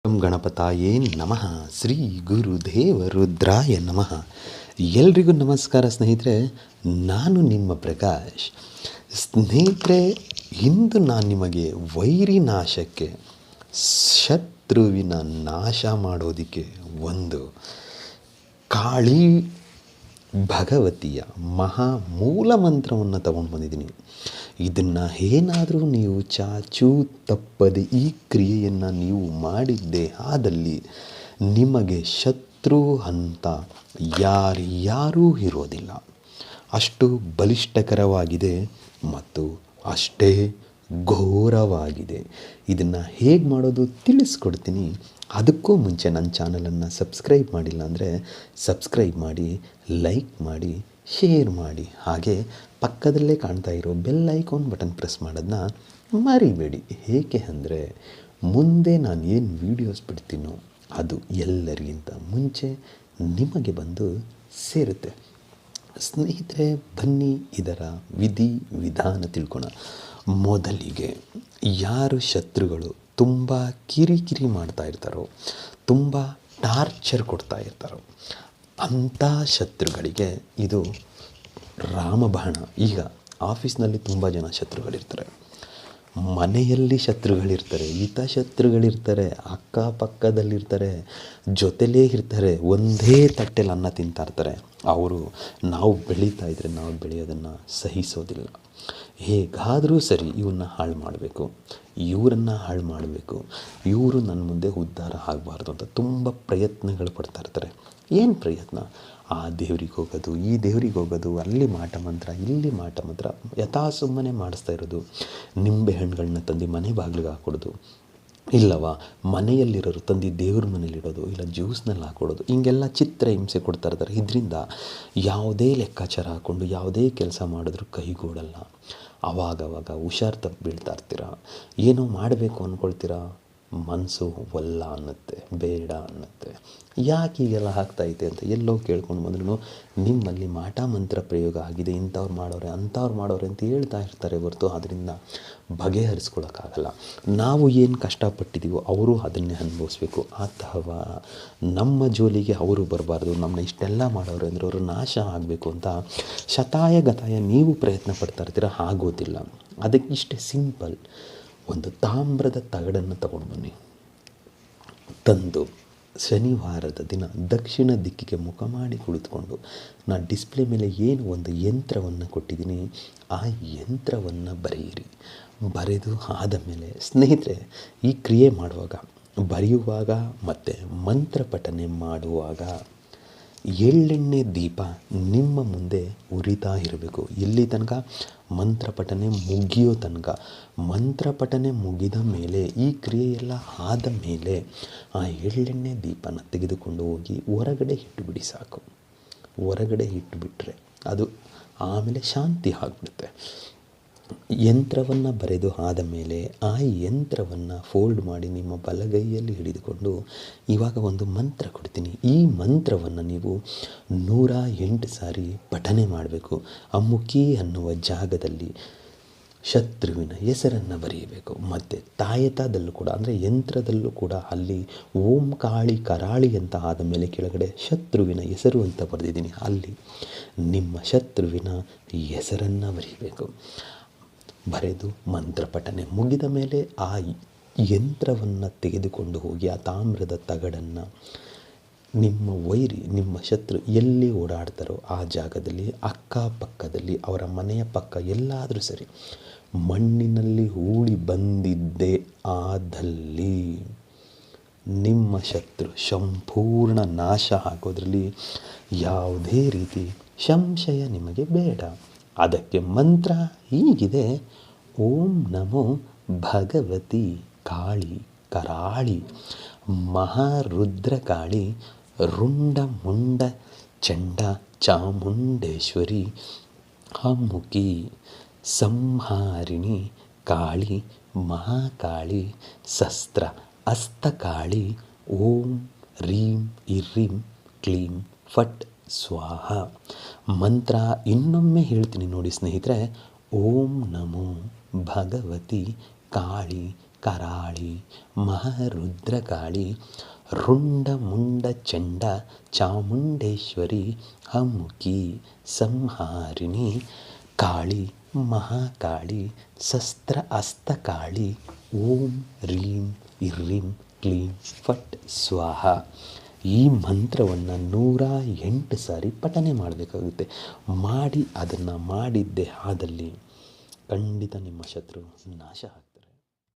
ಓಂ ಗಣಪತಾಯೇ ನಮಃ. ಶ್ರೀ ಗುರುದೇವ ರುದ್ರಾಯ ನಮಃ. ಎಲ್ರಿಗೂ ನಮಸ್ಕಾರ ಸ್ನೇಹಿತರೆ, ನಾನು ನಿಮ್ಮ ಪ್ರಕಾಶ್. ಸ್ನೇಹಿತರೆ, ಇಂದು ನಾನು ನಿಮಗೆ ವೈರಿ ನಾಶಕ್ಕೆ, ಶತ್ರುವಿನ ನಾಶ ಮಾಡೋದಕ್ಕೆ ಒಂದು ಕಾಳಿ ಭಗವತಿಯ ಮಹಾ ಮೂಲ ಮಂತ್ರವನ್ನು ತಗೊಂಡು ಬಂದಿದ್ದೀನಿ. ಇದನ್ನು ಏನಾದರೂ ನೀವು ಚಾಚೂ ತಪ್ಪದೆ ಈ ಕ್ರಿಯೆಯನ್ನು ನೀವು ಮಾಡಿದ್ದೇ ಆದಲ್ಲಿ ನಿಮಗೆ ಶತ್ರು ಅಂತ ಯಾರ್ಯಾರೂ ಇರೋದಿಲ್ಲ. ಅಷ್ಟು ಬಲಿಷ್ಠಕರವಾಗಿದೆ ಮತ್ತು ಅಷ್ಟೇ ಘೋರವಾಗಿದೆ. ಇದನ್ನು ಹೇಗೆ ಮಾಡೋದು ತಿಳಿಸ್ಕೊಡ್ತೀನಿ. ಅದಕ್ಕೂ ಮುಂಚೆ ನನ್ನ ಚಾನಲನ್ನು ಸಬ್ಸ್ಕ್ರೈಬ್ ಮಾಡಿಲ್ಲ ಅಂದರೆ ಸಬ್ಸ್ಕ್ರೈಬ್ ಮಾಡಿ, ಲೈಕ್ ಮಾಡಿ, ಶೇರ್ ಮಾಡಿ. ಹಾಗೆ ಪಕ್ಕದಲ್ಲೇ ಕಾಣ್ತಾ ಇರೋ ಬೆಲ್ ಐಕಾನ್ ಬಟನ್ ಪ್ರೆಸ್ ಮಾಡೋದನ್ನ ಮರಿಬೇಡಿ. ಏಕೆ ಅಂದರೆ ಮುಂದೆ ನಾನು ಏನು ವೀಡಿಯೋಸ್ ಬಿಡ್ತೀನೋ ಅದು ಎಲ್ಲರಿಗಿಂತ ಮುಂಚೆ ನಿಮಗೆ ಬಂದು ಸೇರುತ್ತೆ. ಸ್ನೇಹಿತರೆ, ಬನ್ನಿ ಇದರ ವಿಧಿ ವಿಧಾನ ತಿಳ್ಕೊಳ್ಳೋಣ. ಮೊದಲಿಗೆ ಯಾರು ಶತ್ರುಗಳು ತುಂಬ ಕಿರಿಕಿರಿ ಮಾಡ್ತಾ ಇರ್ತಾರೋ, ತುಂಬ ಟಾರ್ಚರ್ ಕೊಡ್ತಾ ಇರ್ತಾರೋ ಅಂಥ ಶತ್ರುಗಳಿಗೆ ಇದು ರಾಮಬಾಣ. ಈಗ ಆಫೀಸ್ನಲ್ಲಿ ತುಂಬ ಜನ ಶತ್ರುಗಳಿರ್ತಾರೆ, ಮನೆಯಲ್ಲಿ ಶತ್ರುಗಳಿರ್ತಾರೆ, ಹಿತಶತ್ರುಗಳಿರ್ತಾರೆ, ಅಕ್ಕಪಕ್ಕದಲ್ಲಿರ್ತಾರೆ, ಜೊತೆಲೇ ಇರ್ತಾರೆ, ಒಂದೇ ತಟ್ಟೆಲಿ ಅನ್ನ ತಿಂತಾ ಇರ್ತಾರೆ. ಅವರು ನಾವು ಬೆಳೀತಾ ಇದ್ದರೆ ನಾವು ಬೆಳೆಯೋದನ್ನು ಸಹಿಸೋದಿಲ್ಲ. ಹೇಗಾದರೂ ಸರಿ ಇವನ್ನ ಹಾಳು ಮಾಡಬೇಕು, ಇವರನ್ನು ಹಾಳು ಮಾಡಬೇಕು, ಇವರು ನನ್ನ ಮುಂದೆ ಉದ್ಧಾರ ಆಗಬಾರ್ದು ಅಂತ ತುಂಬ ಪ್ರಯತ್ನಗಳು ಪಡ್ತಾ ಇರ್ತಾರೆ. ಏನು ಪ್ರಯತ್ನ? ಆ ದೇವ್ರಿಗೆ ಹೋಗೋದು, ಈ ದೇವ್ರಿಗೆ ಹೋಗೋದು, ಅಲ್ಲಿ ಮಾಟ ಮಂತ್ರ, ಇಲ್ಲಿ ಮಾಟ ಮಂತ್ರ, ಯಥಾ ಸುಮ್ಮನೆ ಮಾಡಿಸ್ತಾ ಇರೋದು. ನಿಂಬೆ ಹಣ್ಣುಗಳನ್ನ ತಂದು ಮನೆ ಬಾಗಿಲಿಗೆ ಹಾಕೊಡೋದು, ಇಲ್ಲವಾ ಮನೆಯಲ್ಲಿರೋರು ತಂದು ದೇವ್ರ ಮನೇಲಿಡೋದು, ಇಲ್ಲ ಜ್ಯೂಸ್ನಲ್ಲಿ ಹಾಕೊಡೋದು, ಹಿಂಗೆಲ್ಲ ಚಿತ್ರ ಹಿಂಸೆ ಕೊಡ್ತಾ ಇರ್ತಾರೆ. ಇದರಿಂದ ಯಾವುದೇ ಲೆಕ್ಕಾಚಾರ ಹಾಕ್ಕೊಂಡು ಯಾವುದೇ ಕೆಲಸ ಮಾಡಿದ್ರೂ ಕೈಗೂಡಲ್ಲ. ಆವಾಗವಾಗ ಹುಷಾರು ತಪ್ಪು ಬೀಳ್ತಾ ಇರ್ತೀರ. ಏನೋ ಮಾಡಬೇಕು ಅಂದ್ಕೊಳ್ತೀರಾ, ಮನಸ್ಸು ಒಲ್ಲ ಅನ್ನುತ್ತೆ, ಬೇಡ ಅನ್ನುತ್ತೆ. ಯಾಕೆ ಹೀಗೆಲ್ಲ ಆಗ್ತಾಯಿದೆ ಅಂತ ಎಲ್ಲೋ ಕೇಳ್ಕೊಂಡು ಬಂದ್ರೂ ನಿಮ್ಮಲ್ಲಿ ಮಾಟ ಮಂತ್ರ ಪ್ರಯೋಗ ಆಗಿದೆ, ಇಂಥವ್ರು ಮಾಡೋರೆ ಅಂಥವ್ರು ಮಾಡೋರೆ ಅಂತ ಹೇಳ್ತಾ ಇರ್ತಾರೆ ಹೊರತು ಅದರಿಂದ ಬಗೆಹರಿಸ್ಕೊಳಕ್ಕಾಗಲ್ಲ. ನಾವು ಏನು ಕಷ್ಟಪಟ್ಟಿದ್ದೀವೋ ಅವರು ಅದನ್ನೇ ಅನುಭವಿಸ್ಬೇಕು. ಅಥವಾ ನಮ್ಮ ಜೋಲಿಗೆ ಅವರು ಬರಬಾರ್ದು, ನಮ್ಮನ್ನ ಇಷ್ಟೆಲ್ಲ ಮಾಡೋರು ಅಂದರೆ ಅವರು ನಾಶ ಆಗಬೇಕು ಅಂತ ಶತಾಯ ಗತಾಯ ನೀವು ಪ್ರಯತ್ನ ಪಡ್ತಾ ಇರ್ತೀರ. ಆಗೋದಿಲ್ಲ. ಅದಕ್ಕೆ ಇಷ್ಟೇ ಸಿಂಪಲ್. ಒಂದು ತಾಮ್ರದ ತಗಡನ್ನು ತಗೊಂಡು ಬನ್ನಿ, ತಂದು ಶನಿವಾರದ ದಿನ ದಕ್ಷಿಣ ದಿಕ್ಕಿಗೆ ಮುಖ ಮಾಡಿ ಕುಳಿತುಕೊಂಡು ನಾನು ಡಿಸ್ಪ್ಲೇ ಮೇಲೆ ಏನು ಒಂದು ಯಂತ್ರವನ್ನು ಕೊಟ್ಟಿದ್ದೀನಿ ಆ ಯಂತ್ರವನ್ನು ಬರೆಯಿರಿ. ಬರೆದು ಆದ ಮೇಲೆ ಸ್ನೇಹಿತರೆ, ಈ ಕ್ರಿಯೆ ಮಾಡುವಾಗ, ಬರೆಯುವಾಗ ಮತ್ತು ಮಂತ್ರ ಪಠನೆ ಮಾಡುವಾಗ ಎಳ್ಳೆಣ್ಣೆ ದೀಪ ನಿಮ್ಮ ಮುಂದೆ ಉರಿತಾ ಇರಬೇಕು. ಎಲ್ಲಿ ತನಕ? ಮಂತ್ರ ಪಠನೆ ಮುಗಿಯೋ ತನಕ. ಮಂತ್ರ ಪಠನೆ ಮುಗಿದ ಮೇಲೆ, ಈ ಕ್ರಿಯೆಯೆಲ್ಲ ಆದ ಮೇಲೆ ಆ ಎಳ್ಳೆಣ್ಣೆ ದೀಪನ ತೆಗೆದುಕೊಂಡು ಹೋಗಿ ಹೊರಗಡೆ ಇಟ್ಟುಬಿಡಿ. ಸಾಕು, ಹೊರಗಡೆ ಇಟ್ಟುಬಿಟ್ರೆ ಅದು ಆಮೇಲೆ ಶಾಂತಿ ಆಗಿಬಿಡುತ್ತೆ. ಯಂತ್ರವನ್ನು ಬರೆದು ಆದ ಮೇಲೆ ಆ ಯಂತ್ರವನ್ನು ಫೋಲ್ಡ್ ಮಾಡಿ ನಿಮ್ಮ ಬಲಗೈಯಲ್ಲಿ ಹಿಡಿದುಕೊಂಡು ಇವಾಗ ಒಂದು ಮಂತ್ರ ಕೊಡ್ತೀನಿ. ಈ ಮಂತ್ರವನ್ನು ನೀವು 108 ಸಾರಿ ಪಠನೆ ಮಾಡಬೇಕು. ಅಮ್ಮುಕಿ ಅನ್ನುವ ಜಾಗದಲ್ಲಿ ಶತ್ರುವಿನ ಹೆಸರನ್ನು ಬರೆಯಬೇಕು. ಮತ್ತು ತಾಯತದಲ್ಲೂ ಕೂಡ, ಅಂದರೆ ಯಂತ್ರದಲ್ಲೂ ಕೂಡ ಅಲ್ಲಿ ಓಂ ಕಾಳಿ ಕರಾಳಿ ಅಂತ ಆದ ಮೇಲೆ ಕೆಳಗಡೆ ಶತ್ರುವಿನ ಹೆಸರು ಅಂತ ಬರೆದಿದ್ದೀನಿ. ಅಲ್ಲಿ ನಿಮ್ಮ ಶತ್ರುವಿನ ಹೆಸರನ್ನು ಬರೀಬೇಕು. ಬರೆದು ಮಂತ್ರ ಪಠನೆ ಮುಗಿದ ಮೇಲೆ ಆ ಯಂತ್ರವನ್ನು ತೆಗೆದುಕೊಂಡು ಹೋಗಿ ಆ ತಾಮ್ರದ ತಗಡನ್ನು ನಿಮ್ಮ ವೈರಿ, ನಿಮ್ಮ ಶತ್ರು ಎಲ್ಲಿ ಓಡಾಡ್ತಾರೋ ಆ ಜಾಗದಲ್ಲಿ, ಅಕ್ಕಪಕ್ಕದಲ್ಲಿ, ಅವರ ಮನೆಯ ಪಕ್ಕ ಎಲ್ಲಾದರೂ ಸರಿ ಮಣ್ಣಿನಲ್ಲಿ ಹೂಳಿ ಬಂದಿದ್ದೇ ಆದಲ್ಲಿ ನಿಮ್ಮ ಶತ್ರು ಸಂಪೂರ್ಣ ನಾಶ ಆಗೋದ್ರಲ್ಲಿ ಯಾವುದೇ ರೀತಿ ಸಂಶಯ ನಿಮಗೆ ಬೇಡ. ಅದಕ್ಕೆ ಮಂತ್ರ ಹೀಗಿದೆ: ಓಂ ನಮೋ ಭಗವತಿ ಕಾಳಿ ಕರಾಳಿ ಮಹಾರುದ್ರಕಾಳಿ ರುಂಡ ಮುಂಡ ಚಂಡ ಚಾಮುಂಡೇಶ್ವರಿ ಅಮ್ಮುಕಿ ಸಂಹಾರಿಣಿ ಕಾಳಿ ಮಹಾಕಾಳಿ ಶಸ್ತ್ರ ಹಸ್ತಕಾಳಿ ಓಂ ರೀಂ ಇರ್ರೀಂ ಕ್ಲೀಂ ಫಟ್ ಸ್ವಾಹ. ಮಂತ್ರ ಇನ್ನೊಮ್ಮೆ ಹೇಳ್ತೀನಿ ನೋಡಿ ಸ್ನೇಹಿತರೆ: ಓಂ ನಮೋ ಭಗವತಿ ಕಾಳಿ ಕರಾಳಿ ಮಹಾರುದ್ರಕಾಳಿ ರುಂಡ ಮುಂಡ ಚಂಡ ಚಾಮುಂಡೇಶ್ವರಿ ಅಮುಕಿ ಸಂಹಾರಿಣಿ ಕಾಳಿ ಮಹಾಕಾಳಿ ಶಸ್ತ್ರ ಹಸ್ತಕಾಳಿ ಓಂ ರೀಂ ಇರ್ರೀಂ ಕ್ಲೀಂ ಫಟ್ ಸ್ವಾಹ. ಈ ಮಂತ್ರವನ್ನು 108 ಸಾರಿ ಪಠನೆ ಮಾಡಬೇಕಾಗುತ್ತೆ. ಮಾಡಿ ಅದನ್ನು ಮಾಡಿದ್ದೇ ಆದಲ್ಲಿ ಖಂಡಿತ ನಿಮ್ಮ ಶತ್ರು ನಾಶ ಆಗ್ತಾರೆ.